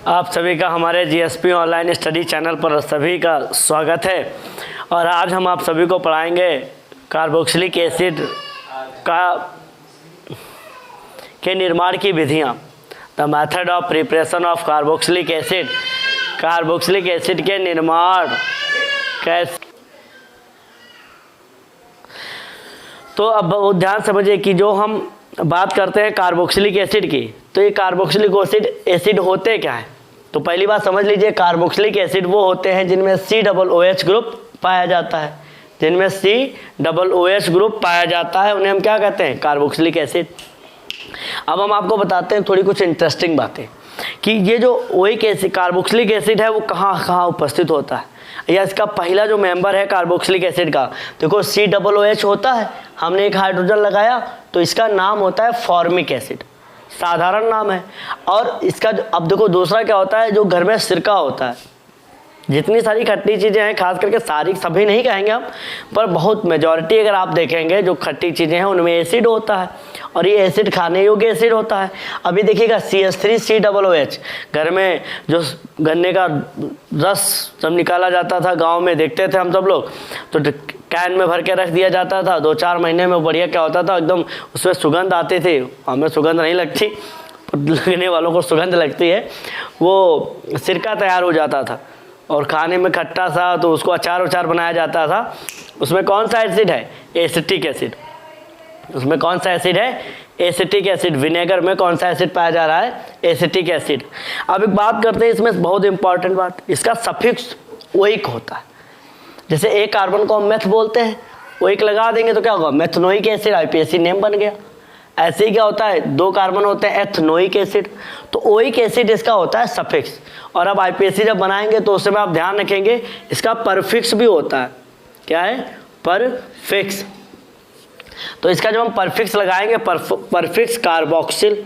आप सभी का हमारे जीएसपी ऑनलाइन स्टडी चैनल पर सभी का स्वागत है। और आज हम आप सभी को पढ़ाएंगे कार्बोक्सिलिक एसिड के निर्माण की विधियाँ। The method of preparation of carboxylic acid. Carboxylic acid के निर्माण कैसे। तो अब बहुत ध्यान समझिए कि जो हम बात करते हैं कार्बोक्सिलिक एसिड की, तो ये कार्बोक्सिलिक एसिड होते क्या है। तो पहली बात समझ लीजिए, कार्बोक्सिलिक एसिड वो होते हैं जिनमें COOH ग्रुप पाया जाता है। जिनमें COOH ग्रुप पाया जाता है उन्हें हम क्या कहते हैं, कार्बोक्सिलिक एसिड। अब हम आपको बताते हैं थोड़ी कुछ इंटरेस्टिंग बातें कि ये जो ओइक एसिड कार्बोक्सिलिक एसिड है वो कहाँ कहाँ उपस्थित होता है, या इसका पहला जो मेंबर है कार्बोक्सिलिक एसिड का, देखो COOH होता है, हमने एक हाइड्रोजन लगाया तो इसका नाम होता है फॉर्मिक एसिड, साधारण नाम है। और इसका अब देखो दूसरा क्या होता है, जो घर में सिरका होता है, जितनी सारी खट्टी चीज़ें हैं, खास करके सारी सभी नहीं कहेंगे हम, पर बहुत मेजॉरिटी अगर आप देखेंगे जो खट्टी चीज़ें हैं उनमें एसिड होता है, और ये एसिड खाने योग्य एसिड होता है। अभी देखिएगा CH3COOH, घर में जो गन्ने का रस जब निकाला जाता था, गांव में देखते थे हम सब लोग, तो कैन में भर के रख दिया जाता था। 2-4 महीने में बढ़िया क्या होता था, एकदम उसमें सुगंध आती थी। हमें सुगंध नहीं लगती, लगने वालों को सुगंध लगती है। वो सिरका तैयार हो जाता था और खाने में खट्टा सा, तो उसको अचार बनाया जाता था। उसमें कौन सा एसिड है, एसिटिक एसिड। उसमें कौन सा एसिड है, एसिटिक एसिड। विनेगर में कौन सा एसिड पाया जा रहा है, एसिटिक एसिड। अब एक बात करते हैं इसमें, बहुत इंपॉर्टेंट बात, इसका सफिक्स ओइक होता है। जैसे एक कार्बन को हम मेथ बोलते हैं, ओइक लगा देंगे तो क्या होगा, मेथनोइक एसिड, IPAC नेम बन गया। ऐसे ही क्या होता है, 2 कार्बन होते हैं, एथनोइक एसिड, तो ओइक एसिड इसका होता है सफिक्स। और अब IPAC जब बनाएंगे तो उसमें आप ध्यान रखेंगे इसका परफिक्स भी होता है। क्या है, परफिक्स। तो इसका जब हम परफिक्स लगाएंगे, परफिक्स कार्बोक्सिल,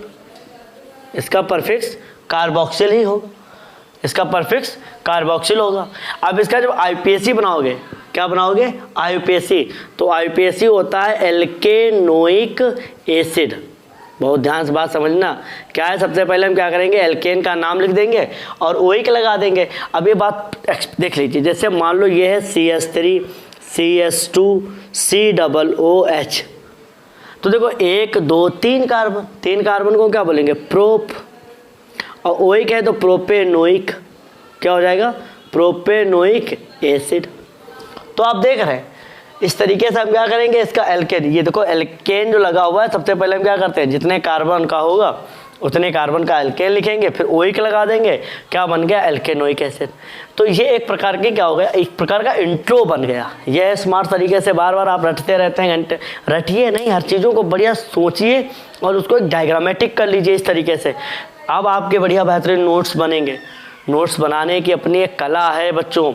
इसका परफिक्स कार्बोक्सिल ही होगा, इसका परफिक्स कार्बोक्सिल होगा। अब इसका जब IPAC बनाओगे, क्या बनाओगे, IPAC, तो IPAC होता है एल्केनोइक एसिड। बहुत ध्यान से बात समझना क्या है। सबसे पहले हम क्या करेंगे, एल्केन का नाम लिख देंगे और ओइक लगा देंगे। अब ये बात देख लीजिए, जैसे मान लो ये है CH3 CH2 COOH, तो देखो 1 2 3 कार्बन, 3 कार्बन को क्या बोलेंगे, प्रोप, और ओइक है तो प्रोपेनोइक, क्या हो जाएगा, प्रोपेनोइक एसिड। तो आप देख रहे हैं इस तरीके से हम क्या करेंगे, इसका एल्केन, ये देखो एल्केन जो लगा हुआ है, सबसे पहले हम क्या करते हैं, जितने कार्बन का होगा उतने कार्बन का एल्केन लिखेंगे, फिर ओइक लगा देंगे, क्या बन गया, एल्केनोइक एसिड। तो ये एक प्रकार की क्या हो गया, एक प्रकार का इंट्रो बन गया। ये स्मार्ट तरीके से बार बार आप रटते रहते हैं, घंटे रटिए नहीं, हर चीज़ों को बढ़िया सोचिए और उसको एक डायग्रामेटिक कर लीजिए इस तरीके से। अब आपके बढ़िया बेहतरीन नोट्स बनेंगे। नोट्स बनाने की अपनी एक कला है बच्चों।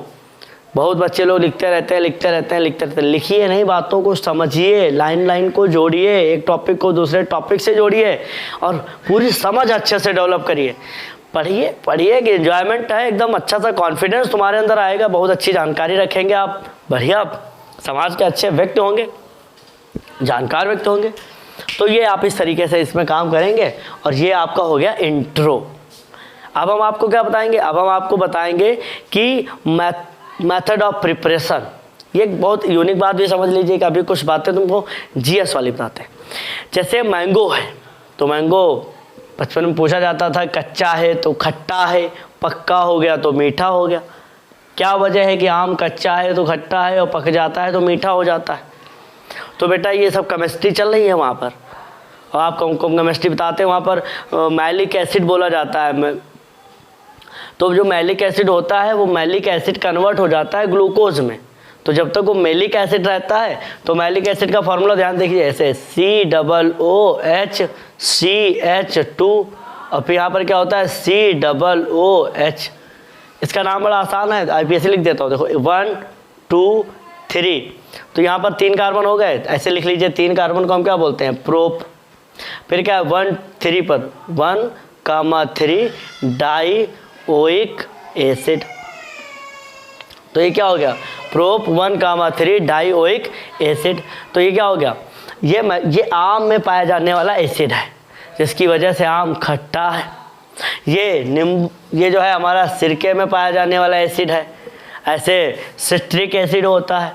बहुत बच्चे लोग लिखते रहते हैं। लिखिए नहीं, बातों को समझिए, लाइन को जोड़िए, एक टॉपिक को दूसरे टॉपिक से जोड़िए और पूरी समझ अच्छे से डेवलप करिए। पढ़िए कि एंजॉयमेंट है, एकदम अच्छा सा कॉन्फिडेंस तुम्हारे अंदर आएगा, बहुत अच्छी जानकारी रखेंगे आप, बढ़िया समाज के अच्छे व्यक्ति होंगे, जानकार व्यक्ति होंगे। तो ये आप इस तरीके से इसमें काम करेंगे और ये आपका हो गया इंट्रो। अब हम आपको क्या बताएंगे, अब हम आपको बताएंगे कि मेथड ऑफ प्रिपरेशन। ये एक बहुत यूनिक बात भी समझ लीजिए कि अभी कुछ बातें तुमको GS वाली बताते हैं। जैसे मैंगो है, तो मैंगो बचपन में पूछा जाता था, कच्चा है तो खट्टा है, पक्का हो गया तो मीठा हो गया। क्या वजह है कि आम कच्चा है तो खट्टा है और पक जाता है तो मीठा हो जाता है। तो बेटा ये सब केमिस्ट्री चल रही है वहाँ पर, और आप केमिस्ट्री बताते हैं, वहाँ पर मैलिक एसिड बोला जाता है। तो जो मैलिक एसिड होता है वो मैलिक एसिड कन्वर्ट हो जाता है ग्लूकोज में। तो जब तक वो मैलिक एसिड रहता है तो मैलिक एसिड का फॉर्मूला ध्यान देखिए, ऐसे COOH CH2, और फिर यहाँ पर क्या होता है COOH। इसका नाम बड़ा आसान है, IPAC लिख देता हूँ, देखो 1 2 3, तो यहाँ पर 3 कार्बन हो गए, ऐसे लिख लीजिए। 3 कार्बन को हम क्या बोलते हैं, प्रोप। फिर क्या है 1 3 पर 1,3 डाइओइक एसिड, तो ये क्या हो गया, प्रोप 1,3 डाइओइक एसिड। तो ये क्या हो गया, ये आम में पाया जाने वाला एसिड है, जिसकी वजह से आम खट्टा है। ये जो है हमारा सिरके में पाया जाने वाला एसिड है। ऐसे सिट्रिक एसिड होता है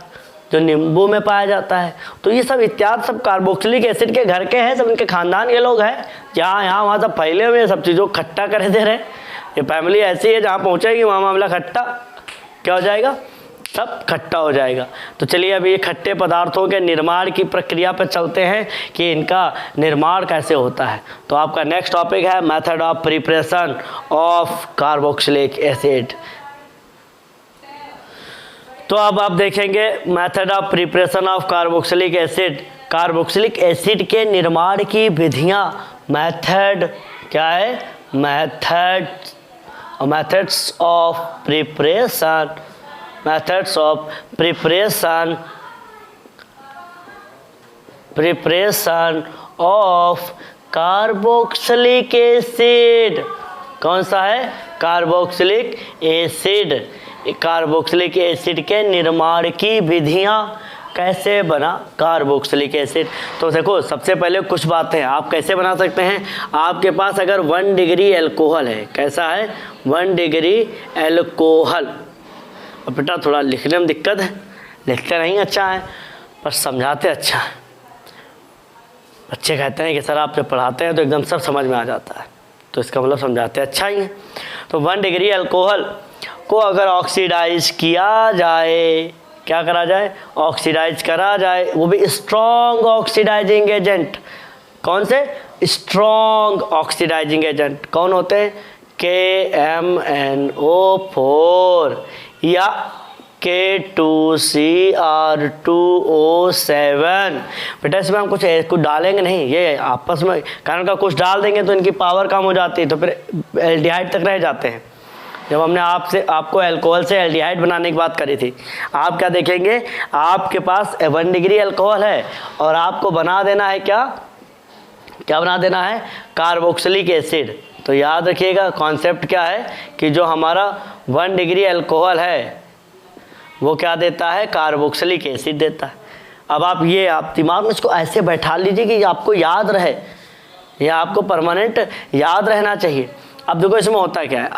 जो नींबू में पाया जाता है। तो ये सब इत्यादि सब कार्बोक्सिलिक एसिड के घर के हैं, सब इनके खानदान के लोग हैं। यहाँ वहाँ सब फैले हुए सब चीज़ों को खट्टा कर दे रहे। ये फैमिली ऐसी है, जहाँ पहुँचेगी वहाँ मामला खट्टा क्या हो जाएगा, सब खट्टा हो जाएगा। तो चलिए अभी ये खट्टे पदार्थों के निर्माण की प्रक्रिया पर चलते हैं कि इनका निर्माण कैसे होता है। तो आपका नेक्स्ट टॉपिक है method of preparation of carboxylic acid. तो अब आप देखेंगे method of preparation of carboxylic acid. Carboxylic acid के निर्माण की विधियां, मेथड क्या है, methods of preparation, methods of preparation of carboxylic acid. कौन सा है, कार्बोक्सिलिक एसिड। कार्बोक्सिलिक एसिड के निर्माण की विधियां, कैसे बना कार्बोक्सिलिक एसिड। तो देखो सबसे पहले कुछ बातें आप कैसे बना सकते हैं। आपके पास अगर 1 डिग्री एल्कोहल है, कैसा है, 1 डिग्री एल्कोहल। और बेटा थोड़ा लिखने में दिक्कत है, लिखते नहीं अच्छा है पर समझाते अच्छा है। बच्चे कहते हैं कि सर आप जब पढ़ाते हैं तो एकदम सब समझ में आ जाता है, तो इसका मतलब समझाते अच्छा ही है। तो 1 डिग्री एल्कोहल को अगर ऑक्सीडाइज किया जाए, क्या करा जाए, ऑक्सीडाइज करा जाए, वो भी स्ट्रॉन्ग ऑक्सीडाइजिंग एजेंट। कौन से, स्ट्रॉन्ग ऑक्सीडाइजिंग एजेंट कौन होते हैं, KMnO4 या K2Cr2O7। बेटा इसमें हम कुछ डालेंगे नहीं, ये आपस में कारण का कुछ डाल देंगे तो इनकी पावर कम हो जाती है, तो फिर एल्डिहाइड तक रह जाते हैं। जब हमने आपको अल्कोहल से एल्डिहाइड बनाने की बात करी थी, आप क्या देखेंगे, आपके पास 1 डिग्री अल्कोहल है और आपको बना देना है क्या बना देना है, कार्बोक्सिलिक एसिड। तो याद रखिएगा कॉन्सेप्ट क्या है कि जो हमारा 1 डिग्री अल्कोहल है वो क्या देता है, कार्बोक्सिलिक एसिड देता है। अब आप दिमाग में इसको ऐसे बैठा लीजिए कि आपको याद रहे, ये आपको परमानेंट याद रहना चाहिए। अब देखो इसमें होता क्या है,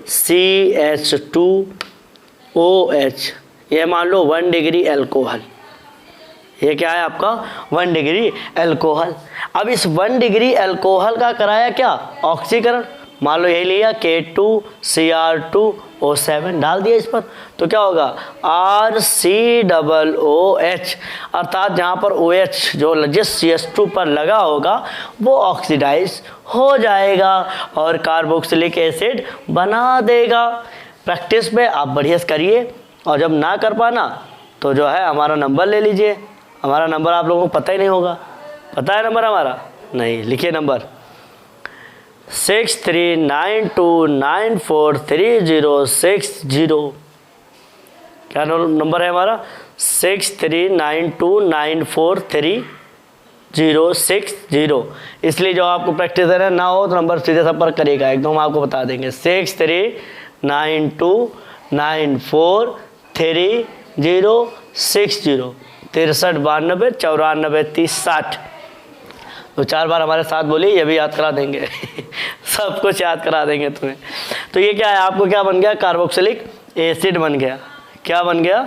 RCH2OH, ये मान लो 1 डिग्री एल्कोहल, ये क्या है आपका 1 डिग्री एल्कोहल। अब इस 1 डिग्री एल्कोहल का कराया क्या, ऑक्सीकरण। मान लो यही लिया K2Cr2O7 डाल दिया इस पर, तो क्या होगा RCOOH, अर्थात जहाँ पर OH जो जिस CH2 पर लगा होगा वो ऑक्सीडाइज हो जाएगा और कार्बोक्सिलिक एसिड बना देगा। प्रैक्टिस में आप बढ़िया करिए, और जब ना कर पाना तो जो है हमारा नंबर ले लीजिए। हमारा नंबर आप लोगों को पता ही नहीं होगा, पता है नंबर हमारा, नहीं, लिखिए नंबर 6392943060। क्या नंबर है हमारा, 6392943060। इसलिए जो आपको प्रैक्टिस ना हो तो नंबर सीधे संपर्क करिएगा, एकदम आपको बता देंगे 6392943060 6392 92 94 30 60। तो 4 बार हमारे साथ बोलिए, ये भी याद करा देंगे सब कुछ याद करा देंगे तुम्हें। तो ये क्या है, आपको क्या बन गया, कार्बोक्सिलिक एसिड बन गया। क्या बन गया,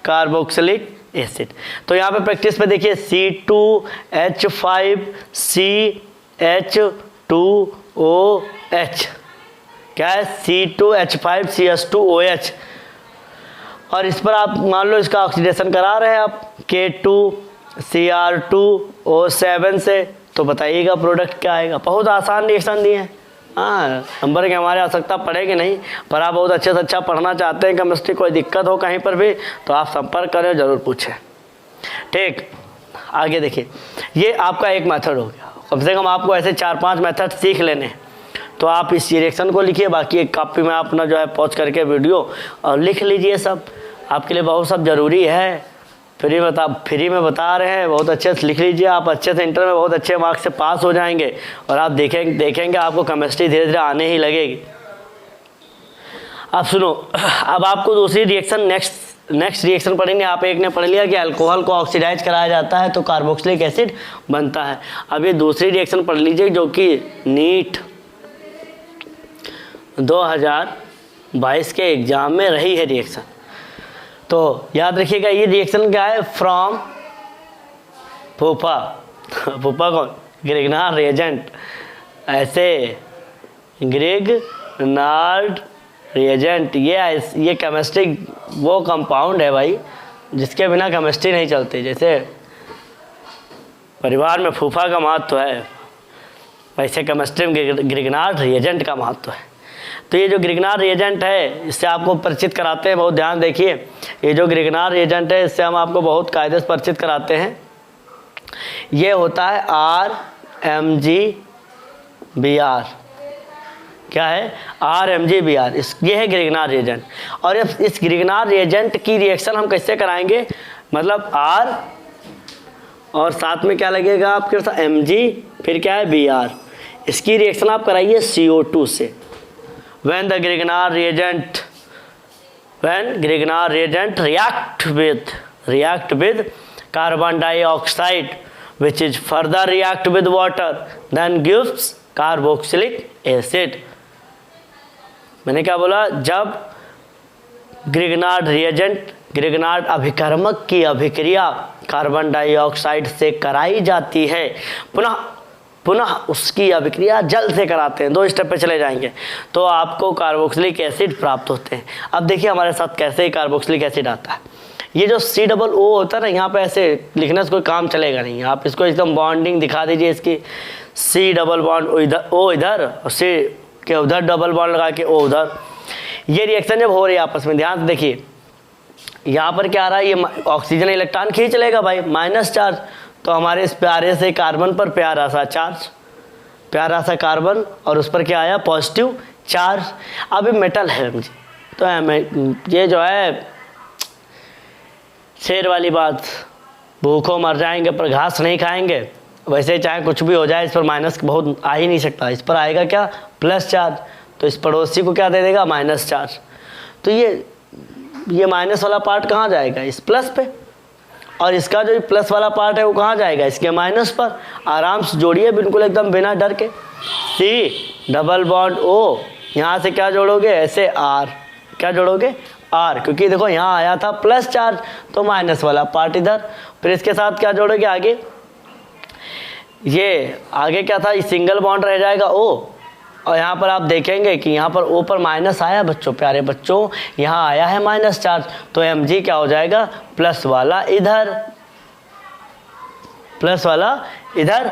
कार्बोक्सिलिक एसिड। तो यहाँ पे प्रैक्टिस पे देखिए C2H5CH2OH, क्या है C2H5CH2OH, और इस पर आप मान लो इसका ऑक्सीडेशन करा रहे हैं आप K2Cr2O7 से, तो बताइएगा प्रोडक्ट क्या आएगा। बहुत आसान रिएक्शन दिए हैं, हाँ नंबर की हमारी आवश्यकता पड़ेगी नहीं, पर आप बहुत अच्छे से अच्छा पढ़ना चाहते हैं केमिस्ट्री, कोई दिक्कत हो कहीं पर भी तो आप संपर्क करें, ज़रूर पूछें। ठीक, आगे देखिए, ये आपका एक मेथड हो गया। कम से कम आपको ऐसे 4-5 मेथड सीख लेने हैं। तो आप इस रिएक्शन को लिखिए, बाकी एक कॉपी में अपना जो है पॉज करके वीडियो और लिख लीजिए। सब आपके लिए बहुत सब ज़रूरी है, फ्री में बता रहे हैं, बहुत अच्छे से लिख लीजिए। आप अच्छे से इंटर में बहुत अच्छे मार्क्स से पास हो जाएंगे और आप देखेंगे आपको केमिस्ट्री धीरे धीरे आने ही लगेगी। अब सुनो, अब आपको दूसरी रिएक्शन नेक्स्ट रिएक्शन पढ़ेंगे। आप एक ने पढ़ लिया कि अल्कोहल को ऑक्सीडाइज कराया जाता है तो कार्बोक्सिलिक एसिड बनता है। अब ये दूसरी रिएक्शन पढ़ लीजिए जो कि नीट 2022 के एग्ज़ाम में रही है रिएक्शन। तो याद रखिएगा ये रिएक्शन क्या है, फ्रॉम फूफा फूफा कौन, ग्रिग्नार्ड रिएजेंट, ऐसे ग्रिग्नार्ड रिएजेंट, ये केमिस्ट्री वो कंपाउंड है भाई जिसके बिना केमिस्ट्री नहीं चलती। जैसे परिवार में फूफा का महत्व है, वैसे केमिस्ट्री में ग्रिग्नार्ड रिएजेंट का महत्व है। तो ये जो ग्रिग्नार्ड रिएजेंट है इससे आपको परिचित कराते हैं, बहुत ध्यान देखिए। ये जो ग्रिग्नार्ड रिएजेंट है इससे हम आपको बहुत कायदे से परिचित कराते हैं। ये होता है RMgBr, क्या है, RMgBr, ये है ग्रिग्नार्ड रिएजेंट। और इस ग्रिग्नार्ड रिएजेंट की रिएक्शन हम कैसे कराएंगे, मतलब R और साथ में क्या लगेगा आपके साथ Mg, फिर क्या है Br, इसकी रिएक्शन आप कराइए CO2 से। when Grignard reagent react with carbon dioxide which is further react with water then gives carboxylic acid। मैंने क्या बोला, जब ग्रिग्नार्ड अभिकर्मक की अभिक्रिया कार्बन डाइऑक्साइड से कराई जाती है, पुनः उसकी अभिक्रिया जल से कराते हैं, 2 स्टेप पे चले जाएंगे, तो आपको कार्बोक्सिलिक एसिड प्राप्त होते हैं। अब देखिए हमारे साथ कैसे कार्बोक्सिलिक एसिड आता है। ये जो COO होता है ना, यहाँ पे ऐसे लिखने से कोई काम चलेगा नहीं, आप इसको एकदम बॉन्डिंग दिखा दीजिए इसकी, C डबल बॉन्ड O इधर और C के उधर डबल बॉन्ड लगा के O उधर। ये रिएक्शन जब हो रही है आपस में, ध्यान से देखिए यहाँ पर क्या आ रहा है, ये ऑक्सीजन इलेक्ट्रॉन खींच लेगा भाई, माइनस चार्ज, तो हमारे इस प्यारे से कार्बन पर प्यारा सा चार्ज, प्यारा सा कार्बन, और उस पर क्या आया, पॉजिटिव चार्ज। अब ये मेटल है मुझे, तो ये जो है शेर वाली बात, भूखों मर जाएंगे पर घास नहीं खाएंगे, वैसे चाहे कुछ भी हो जाए इस पर माइनस बहुत आ ही नहीं सकता, इस पर आएगा क्या, प्लस चार्ज, तो इस पड़ोसी को क्या दे देगा, माइनस चार्ज। तो ये माइनस वाला पार्ट कहाँ जाएगा, इस प्लस पे, और इसका जो प्लस वाला पार्ट है वो कहाँ जाएगा, इसके माइनस पर। आराम से जोड़िए बिल्कुल एकदम बिना डर के, C डबल बॉन्ड O, यहाँ से क्या जोड़ोगे, ऐसे R, क्या जोड़ोगे, R, क्योंकि देखो यहाँ आया था प्लस चार्ज तो माइनस वाला पार्ट इधर, फिर इसके साथ क्या जोड़ोगे आगे, ये आगे क्या था, ये सिंगल बॉन्ड रह जाएगा O, और यहाँ पर आप देखेंगे कि यहाँ पर O पर माइनस आया बच्चों, प्यारे बच्चों, यहाँ आया है माइनस चार्ज, तो Mg क्या हो जाएगा, प्लस वाला इधर, प्लस वाला इधर।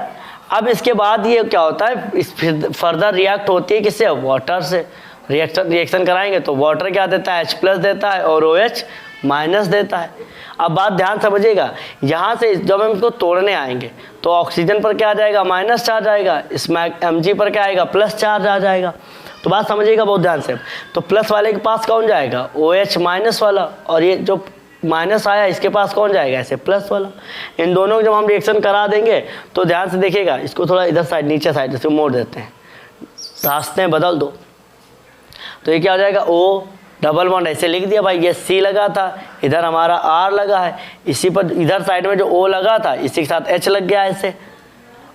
अब इसके बाद ये क्या होता है, इस फर्दर रिएक्ट होती है किससे, वाटर से। रिएक्शन कराएंगे तो वाटर क्या देता है, H प्लस देता है और OH माइनस देता है। अब बात ध्यान समझिएगा, यहाँ से जब हम इसको तोड़ने आएंगे तो ऑक्सीजन पर क्या आ जाएगा, माइनस चार्ज आएगा, इसमें Mg पर क्या आएगा, प्लस चार्ज आ जाएगा। तो बात समझिएगा बहुत ध्यान से, तो प्लस वाले के पास कौन जाएगा, OH माइनस वाला, और ये जो माइनस आया इसके पास कौन जाएगा, ऐसे प्लस वाला। इन दोनों जब हम रिएक्शन करा देंगे तो ध्यान से देखिएगा, इसको थोड़ा इधर साइड, नीचे साइड से मोड़ देते हैं, रास्ते बदल दो, तो ये क्या हो जाएगा, O डबल बॉन्ड ऐसे लिख दिया भाई, ये C लगा था, इधर हमारा R लगा है, इसी पर इधर साइड में जो O लगा था इसी के साथ H लग गया ऐसे,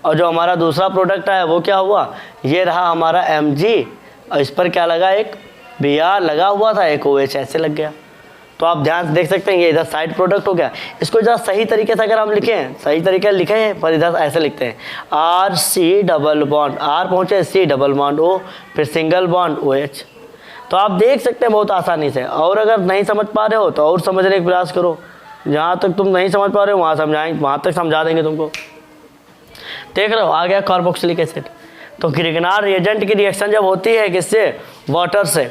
और जो हमारा दूसरा प्रोडक्ट आया वो क्या हुआ, ये रहा हमारा Mg, और इस पर क्या लगा, एक Br लगा हुआ था, एक OH ऐसे लग गया। तो आप ध्यान से देख सकते हैं ये इधर साइड प्रोडक्ट हो गया। इसको जरा सही तरीके से अगर हम लिखें, सही तरीके से लिखे हैं, पर इधर ऐसे लिखते हैं, RC डबल बॉन्ड, R पहुँचे C डबल बॉन्ड O, फिर सिंगल बॉन्ड OH। तो आप देख सकते हैं बहुत आसानी से, और अगर नहीं समझ पा रहे हो तो और समझने का प्रयास करो, जहाँ तक तुम नहीं समझ पा रहे हो वहाँ तक समझा देंगे तुमको। देख रहे हो आ गया कार्बोक्सिलिक एसिड। तो ग्रिग्नार्ड रिएजेंट की रिएक्शन जब होती है किससे, वाटर से,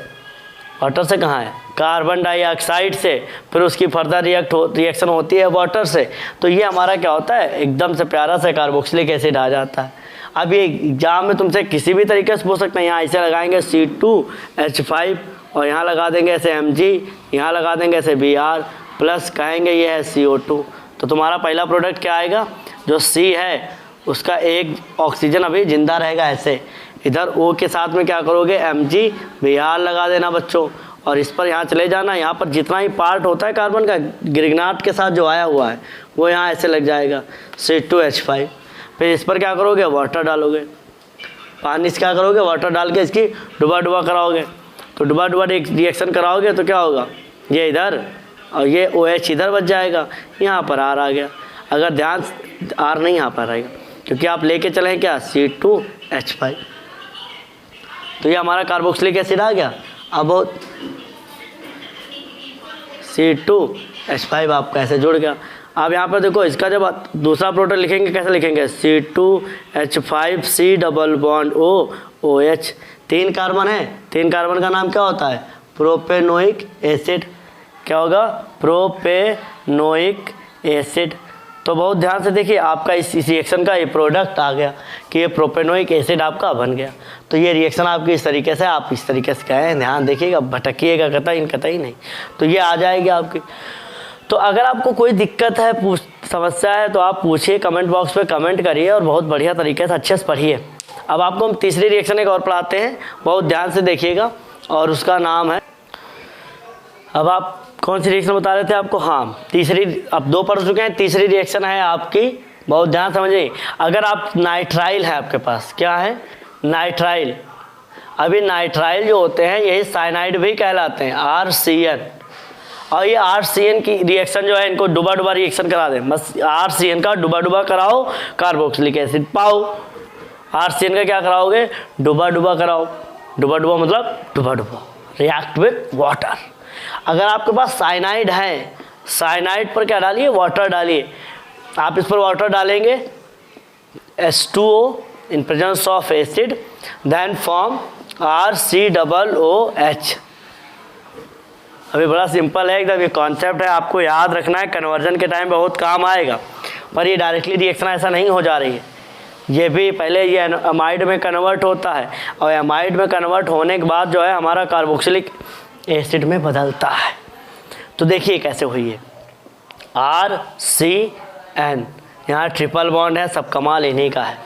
वाटर से कहाँ है, कार्बन डाइऑक्साइड से, फिर उसकी फर्दर रिएक्शन होती है वाटर से, तो ये हमारा क्या होता है, एकदम से प्यारा सा कार्बोक्सिलिक एसिड आ जाता है। अब ये एग्जाम में तुमसे किसी भी तरीके से पूछ सकते हैं, यहाँ ऐसे लगाएंगे C2H5 और यहाँ लगा देंगे ऐसे Mg, यहाँ लगा देंगे ऐसे Br प्लस कहेंगे ये है CO2, तो तुम्हारा पहला प्रोडक्ट क्या आएगा, जो C है उसका एक ऑक्सीजन अभी जिंदा रहेगा ऐसे, इधर O के साथ में क्या करोगे, Mg Br लगा देना बच्चों, और इस पर यहाँ चले जाना, यहाँ पर जितना ही पार्ट होता है कार्बन का ग्रिग्नार्ड के साथ जो आया हुआ है वो यहाँ ऐसे लग जाएगा C2H5, फिर इस पर क्या करोगे, वाटर डालोगे, पानी से क्या करोगे, वाटर डाल के इसकी डुबा डुबा कराओगे, तो डुबा डुबा रिएक्शन कराओगे तो क्या होगा, ये इधर और ये OH इधर बच जाएगा, यहाँ पर R आ गया। अगर ध्यान R नहीं यहाँ पर आएगा क्योंकि आप लेके चले क्या C2H5, तो ये हमारा कार्बोक्सिलिक एसिड आ गया। अब C2H5 आपका ऐसे जुड़ गया। अब यहाँ पर देखो इसका जब दूसरा प्रोटॉन लिखेंगे कैसे लिखेंगे, C2H5C double bond OH, 3 carbon है, 3 कार्बन का नाम क्या होता है, प्रोपेनोइक एसिड। क्या होगा, प्रोपेनोइक एसिड। तो बहुत ध्यान से देखिए, आपका इस रिएक्शन का ये प्रोडक्ट आ गया कि ये प्रोपेनोइक एसिड आपका बन गया। तो ये रिएक्शन आपकी इस तरीके से, आप इस तरीके से कहें, ध्यान देखिएगा, भटकिएगा कतई नहीं, तो ये आ जाएगी आपकी। तो अगर आपको कोई दिक्कत है, समस्या है, तो आप पूछिए, कमेंट बॉक्स पे कमेंट करिए और बहुत बढ़िया तरीके से अच्छे से पढ़िए। अब आपको हम तीसरी रिएक्शन एक और पढ़ाते हैं, बहुत ध्यान से देखिएगा, और उसका नाम है, अब आप कौन सी रिएक्शन बता रहे थे आपको, हाँ तीसरी, अब 2 पढ़ चुके हैं, तीसरी रिएक्शन है आपकी, बहुत ध्यान समझिए। अगर आप नाइट्राइल है आपके पास, क्या है, नाइट्राइल। अभी नाइट्राइल जो होते हैं यही साइनाइड भी कहलाते हैं, RCN। और ये RCN की रिएक्शन जो है, इनको डुबा डुबा रिएक्शन करा दें, बस RCN का डुबा डुबा कराओ, कार्बोक्सिलिक एसिड पाओ। RCN का क्या कराओगे, डुबा डुबा कराओ, डुबा डुबा मतलब डुबा डुबा, रिएक्ट विथ वाटर। अगर आपके पास साइनाइड है, साइनाइड पर क्या डालिए, वाटर डालिए। आप इस पर वाटर डालेंगे, H2O in presence of acid, then form RCOOH। अभी बड़ा सिंपल है एकदम, ये कॉन्सेप्ट है, आपको याद रखना है, कन्वर्जन के टाइम बहुत काम आएगा। पर ये डायरेक्टली रिएक्शन ऐसा नहीं हो जा रही है, ये भी पहले ये अमाइड में कन्वर्ट होता है, और अमाइड में कन्वर्ट होने के बाद जो है हमारा कार्बोक्सिलिक एसिड में बदलता है। तो देखिए कैसे हुई है, RCN, यहाँ ट्रिपल बॉन्ड है, सब कमाल इन्हीं का है।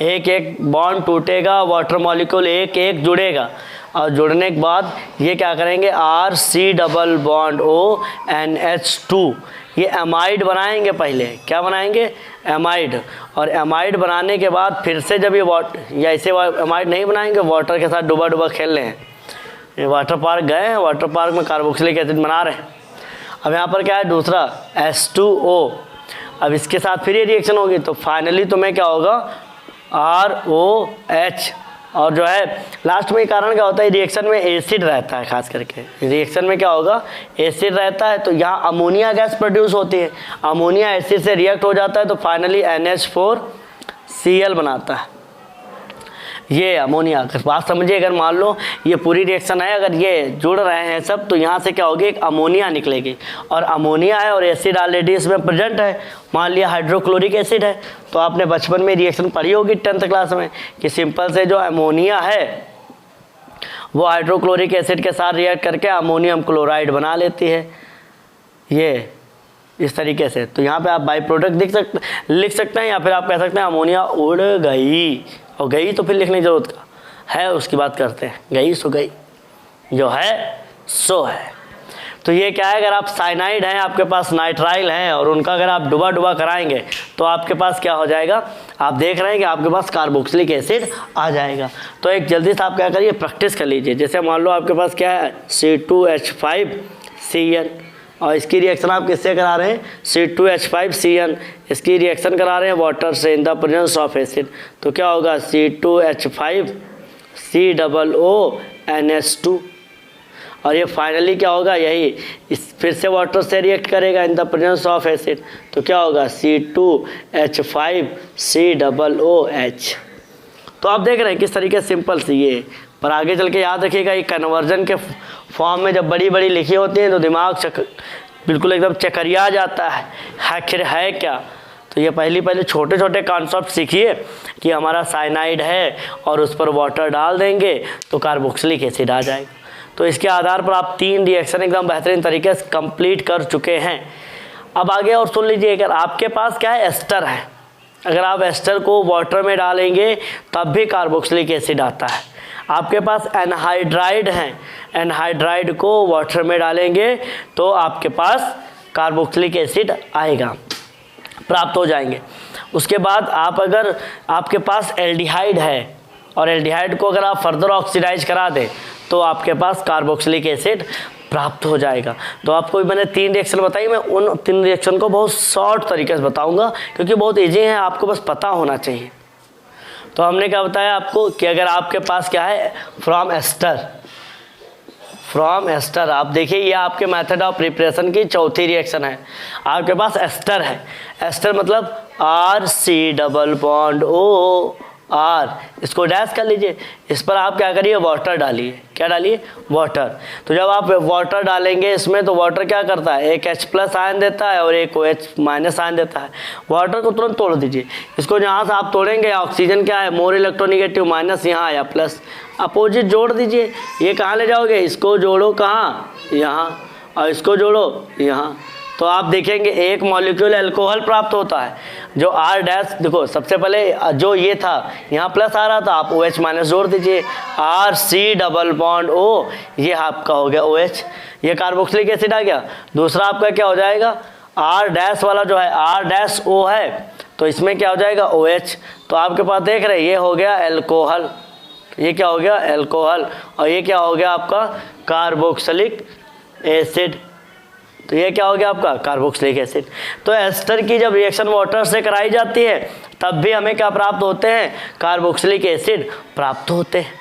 एक एक बॉन्ड टूटेगा, वाटर मॉलिक्यूल एक एक जुड़ेगा, और जुड़ने के बाद ये क्या करेंगे, RC डबल बॉन्ड ONH2, ये एमाइड बनाएंगे। पहले क्या बनाएंगे, एमाइड। और एमाइड बनाने के बाद फिर से जब ये ऐसे एमाइड नहीं बनाएंगे, वाटर के साथ डुबा डुबा खेल रहे हैं, ये वाटर पार्क गए हैं, वाटर पार्क में कार्बोक्सिलिक एसिड बना रहे हैं। अब यहाँ पर क्या है, दूसरा H2O, अब इसके साथ फिर ये रिएक्शन होगी, तो फाइनली तुम्हें क्या होगा, ROH। और जो है लास्ट में कारण क्या होता है, रिएक्शन में एसिड रहता है, खास करके रिएक्शन में क्या होगा, एसिड रहता है, तो यहाँ अमोनिया गैस प्रोड्यूस होती है, अमोनिया एसिड से रिएक्ट हो जाता है, तो फाइनली NH4Cl बनाता है। ये अमोनिया, अगर बात समझिए, अगर मान लो ये पूरी रिएक्शन है, अगर ये जुड़ रहे हैं सब, तो यहाँ से क्या होगी, एक अमोनिया निकलेगी, और अमोनिया है और एसिड ऑलरेडी इसमें प्रेजेंट है। मान लिया हाइड्रोक्लोरिक एसिड है, तो आपने बचपन में रिएक्शन पढ़ी होगी 10th क्लास में, कि सिंपल से जो अमोनिया है वो हाइड्रोक्लोरिक एसिड के साथ रिएक्ट करके अमोनियम क्लोराइड बना लेती है, ये इस तरीके से। तो यहाँ पे आप बाई प्रोडक्ट लिख सकते हैं, या फिर आप कह सकते हैं अमोनिया उड़ गई, और गई तो फिर लिखने की जरूरत है, उसकी बात करते हैं, गई सो गई, जो है सो है। तो ये क्या है, अगर आप साइनाइड हैं, आपके पास नाइट्राइल हैं, और उनका अगर आप डुबा डुबा कराएंगे तो आपके पास क्या हो जाएगा, आप देख रहे हैं कि आपके पास कार्बोक्सिलिक एसिड आ जाएगा। तो एक जल्दी से आप क्या करिए, प्रैक्टिस कर लीजिए। जैसे मान लो आपके पास क्या है, C2H5CN, और इसकी रिएक्शन आप किससे करा रहे हैं, C2H5CN, इसकी रिएक्शन करा रहे हैं वाटर से in the presence of acid, तो क्या होगा, C2H5COONH2, और ये फाइनली क्या होगा, यही इस फिर से वाटर से रिएक्ट करेगा in the presence of acid, तो क्या होगा, C2H5COOH। तो आप देख रहे हैं किस तरीके सिंपल सी ये, पर आगे चल के याद रखिएगा, ये कन्वर्जन के फॉर्म में जब बड़ी बड़ी लिखी होती हैं तो दिमाग बिल्कुल एकदम चकरिया जाता है, आखिर है क्या। तो ये पहले छोटे छोटे कॉन्सेप्ट सीखिए कि हमारा साइनाइड है और उस पर वाटर डाल देंगे तो कार्बोक्सिलिक एसिड आ जाएगा। तो इसके आधार पर आप 3 रिएक्शन एकदम बेहतरीन तरीके से कंप्लीट कर चुके हैं। अब आगे और सुन लीजिए, अगर आपके पास क्या है, एस्टर है, अगर आप एस्टर को वाटर में डालेंगे तब भी कार्बोक्सिलिक एसिड आता है। आपके पास एनहाइड्राइड है, एनहाइड्राइड को वाटर में डालेंगे तो आपके पास कार्बोक्सिलिक एसिड आएगा, प्राप्त हो जाएंगे। उसके बाद आप अगर आपके पास एल्डिहाइड है, और एल्डिहाइड को अगर आप फर्दर ऑक्सीडाइज करा दें तो आपके पास कार्बोक्सिलिक एसिड प्राप्त हो जाएगा। तो आपको मैंने 3 रिएक्शन बताई, मैं उन 3 रिएक्शन को बहुत शॉर्ट तरीके से बताऊंगा क्योंकि बहुत ईजी है, आपको बस पता होना चाहिए। तो हमने क्या बताया आपको कि अगर आपके पास क्या है फ्रॉम एस्टर, आप देखिए ये आपके मेथड ऑफ प्रिपरेशन की चौथी रिएक्शन है। आपके पास एस्टर है, एस्टर मतलब RC≡O R, इसको डैश कर लीजिए, इस पर आप क्या करिए वाटर डालिए। क्या डालिए? वाटर। तो जब आप वाटर डालेंगे इसमें तो वाटर क्या करता है, एक H+ आयन देता है और एक OH- आयन देता है। वाटर को तुरंत तोड़ दीजिए, इसको जहाँ से आप तोड़ेंगे ऑक्सीजन क्या है मोर इलेक्ट्रोनिगेटिव माइनस, यहाँ आया प्लस, अपोजिट जोड़ दीजिए। ये कहाँ ले जाओगे, इसको जोड़ो कहाँ, यहाँ, और इसको जोड़ो यहाँ। तो आप देखेंगे एक मॉलिक्यूल अल्कोहल प्राप्त होता है जो R' देखो सबसे पहले जो ये था यहाँ प्लस आ रहा था, आप OH- जोड़ दीजिए, RC≡O, ये आपका हो गया OH, ये कार्बोक्सिलिक एसिड आ गया। दूसरा आपका क्या हो जाएगा, R' वाला जो है R'(O) है, तो इसमें क्या हो जाएगा OH। तो आपके पास देख रहे हैं ये हो गया एल्कोहल, ये क्या हो गया एल्कोहल, और ये क्या हो गया आपका कार्बोक्सिलिक एसिड। तो ये क्या हो गया आपका कार्बोक्सिलिक एसिड। तो एस्टर की जब रिएक्शन वाटर से कराई जाती है तब भी हमें क्या प्राप्त होते हैं, कार्बोक्सिलिक एसिड प्राप्त होते हैं।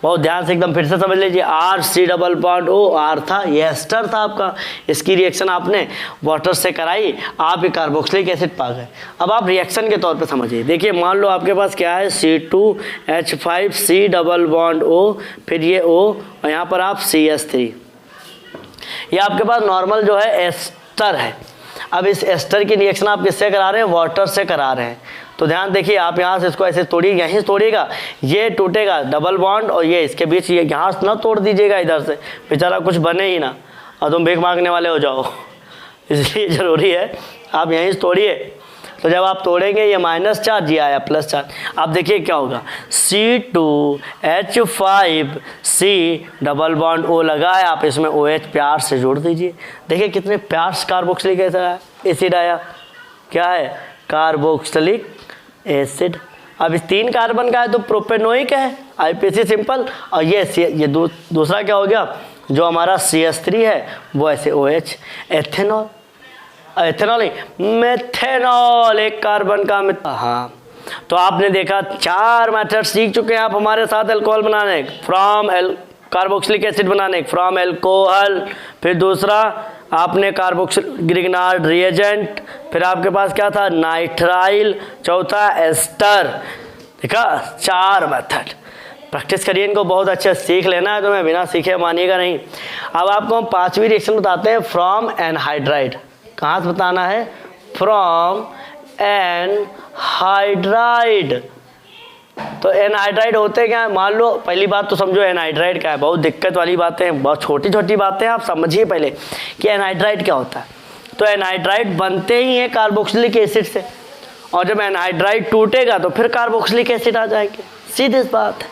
बहुत ध्यान से एकदम फिर से समझ लीजिए, RC≡O R था, ये एस्टर था आपका, इसकी रिएक्शन आपने वाटर से कराई, आप ये कार्बोक्सिलिक एसिड पा गए। अब आप रिएक्शन के तौर पे समझिए, देखिए मान लो आपके पास क्या है C2H5C≡O, फिर ये O और यहाँ पर आप CH3, ये आपके पास नॉर्मल जो है एस्टर है। अब इस एस्टर की रिएक्शन आप किससे करा रहे हैं, वाटर से करा रहे हैं। तो ध्यान देखिए, आप यहाँ से इसको ऐसे तोड़िए, यहीं तोड़िएगा, ये टूटेगा डबल बॉन्ड और ये इसके बीच, ये यहाँ से ना तोड़ दीजिएगा इधर से, बेचारा कुछ बने ही ना और तुम भीख मांगने वाले हो जाओ, इसलिए ज़रूरी है आप यहीं से तोड़िए। तो जब आप तोड़ेंगे ये माइनस चार्ज, ये आया प्लस चार्ज। आप देखिए क्या होगा, C2H5C≡O लगा है, आप इसमें OH प्यार से जोड़ दीजिए। देखिए कितने प्यार से कार्बोक्सिलिक एसिड आया, क्या है कार्बोक्सिलिक एसिड। अब इस 3 कार्बन का है तो प्रोपेनोइक है, IPC सिंपल, और ये दूसरा क्या हो गया जो हमारा CH3 है वो ऐसे OH, एथेनॉल, एथेनॉल नहीं मेथेनॉल, एक कार्बन का हाँ। तो आपने देखा 4 मेथड सीख चुके हैं आप हमारे साथ अल्कोहल बनाने, फ्रॉम कार्बोक्सिलिक एसिड बनाने, फ्रॉम अल्कोहल, फिर दूसरा आपने कार्बोक्सिल ग्रिग्नार्ड रिएजेंट, फिर आपके पास क्या था नाइट्राइल, चौथा एस्टर। देखा 4 मेथड, प्रैक्टिस करिए इनको, बहुत अच्छे सीख लेना है तुम्हें, बिना सीखे मानिएगा नहीं। अब आपको हम 5वीं रिएक्शन बताते हैं, फ्रॉम एनहाइड्राइड। कहाँ से बताना है, फ्रॉम एनहाइड्राइड। तो एनहाइड्राइड होते क्या है, मान लो पहली बात तो समझो एनहाइड्राइड क्या है, बहुत दिक्कत वाली बातें हैं, बहुत छोटी छोटी बातें हैं, आप समझिए पहले कि एनहाइड्राइड क्या होता है। तो एनहाइड्राइड बनते ही है कार्बोक्सिलिक एसिड से, और जब एनहाइड्राइड टूटेगा तो फिर कार्बोक्सिलिक एसिड आ जाएंगे, सीधी बात है,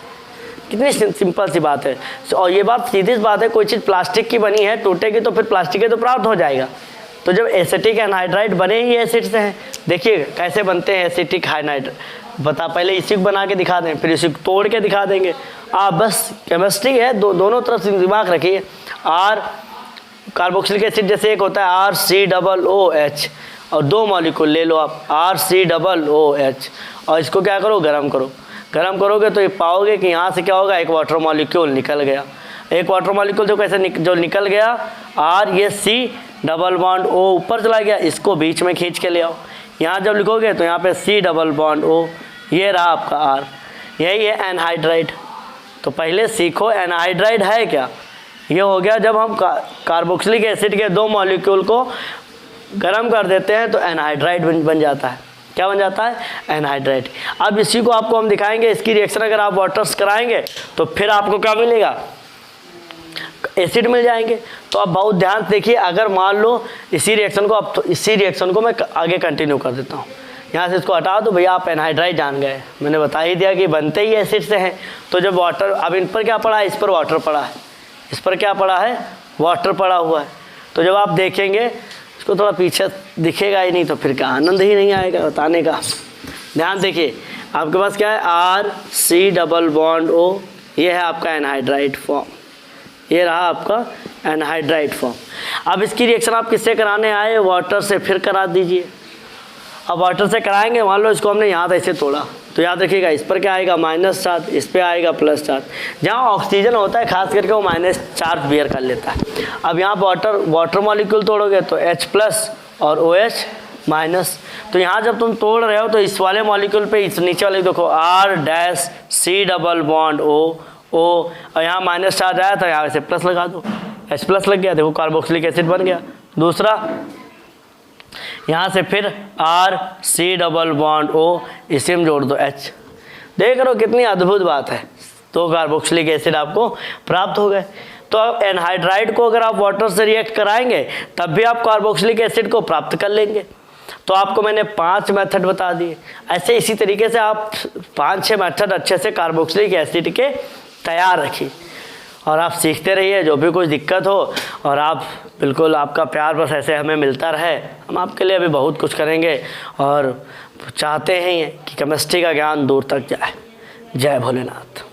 कितनी सिंपल सी बात है। और ये बात सीधी बात है, कोई चीज़ प्लास्टिक की बनी है टूटेगी तो फिर प्लास्टिक के तो प्राप्त हो जाएगा। तो जब एसिटिक एनहाइड्राइड बने ही एसिड से हैं, देखिए कैसे बनते हैं एसिटिक हाइड्राइड, बता पहले इसी को बना के दिखा दें, फिर इसी को तोड़ के दिखा देंगे। आप बस केमिस्ट्री है, दोनों तरफ से दिमाग रखिए। R कार्बोक्सिलिक एसिड जैसे एक होता है RC≡OH, और 2 मॉलिक्यूल ले लो आप RC≡OH, और इसको क्या करो गर्म करो, गर्म करोगे तो ये पाओगे कि यहाँ से क्या होगा, एक वाटर मॉलिक्यूल निकल गया। एक वाटर मॉलिक्यूल जो कैसे जो निकल गया, R, ये C≡O ऊपर चला गया, इसको बीच में खींच के ले आओ। यहाँ जब लिखोगे तो यहाँ पे C≡O, ये रहा आपका R, यही है एनहाइड्राइड। तो पहले सीखो एनहाइड्राइड है क्या। ये हो गया जब हम कार्बोक्सिलिक एसिड के 2 मॉलिक्यूल को गर्म कर देते हैं तो एनहाइड्राइड बन जाता है। क्या बन जाता है, एनहाइड्राइड। अब इसी को आपको हम दिखाएंगे, इसकी रिएक्शन अगर आप वाटर्स कराएंगे तो फिर आपको क्या मिलेगा, एसिड मिल जाएंगे। तो आप बहुत ध्यान से देखिए, अगर मान लो इसी रिएक्शन को, अब तो इसी रिएक्शन को मैं आगे कंटिन्यू कर देता हूँ, यहाँ से इसको हटा दो भैया, आप एनहाइड्राइड जान गए, मैंने बता ही दिया कि बनते ही एसिड से हैं। तो जब वाटर, अब इन पर क्या पड़ा है, इस पर वाटर पड़ा है, इस पर क्या पड़ा है, वाटर पड़ा हुआ है। तो जब आप देखेंगे इसको थोड़ा पीछे दिखेगा ही नहीं तो फिर क्या आनंद ही नहीं आएगा बताने का। ध्यान देखिए, आपके पास क्या है, R C double bond O, ये है आपका एनहाइड्राइड फॉर्म, ये रहा आपका एनहाइड्राइड फॉर्म। अब इसकी रिएक्शन आप किससे कराने आए, वाटर से, फिर करा दीजिए। अब वाटर से कराएंगे, मान लो इसको हमने यहाँ से ऐसे तोड़ा, तो याद रखिएगा इस पर क्या आएगा, माइनस चार्ज, इस पर आएगा प्लस चार्ज। जहाँ ऑक्सीजन होता है खास करके वो माइनस चार्ज बियर कर लेता है। अब यहाँ वाटर मॉलिक्यूल तोड़ोगे तो H प्लस और OH माइनस। तो यहाँ जब तुम तोड़ रहे हो तो इस वाले मॉलिक्यूल पे, इस नीचे वाले देखो R dash C double bond O, और यहाँ माइनस चार्ज आया तो यहाँ से प्लस लगा दो, H प्लस लग गया, देखो कार्बोक्सिलिक एसिड बन गया। दूसरा यहाँ से फिर R C double bond O, इसे में जोड़ दो H। देख रहे हो कितनी अद्भुत बात है, तो कार्बोक्सिलिक एसिड आपको प्राप्त हो गए। तो अब एनहाइड्राइड को अगर आप वाटर से रिएक्ट कराएंगे तब भी आप कार्बोक्सिलिक एसिड को प्राप्त कर लेंगे। तो आपको मैंने 5 मेथड बता दिए। ऐसे इसी तरीके से आप 5-6 मेथड अच्छे से कार्बोक्सिलिक एसिड के तैयार रखिए और आप सीखते रहिए। जो भी कोई दिक्कत हो और आप बिल्कुल, आपका प्यार बस ऐसे हमें मिलता रहे, हम आपके लिए अभी बहुत कुछ करेंगे और चाहते हैं कि केमिस्ट्री का ज्ञान दूर तक जाए। जय भोलेनाथ।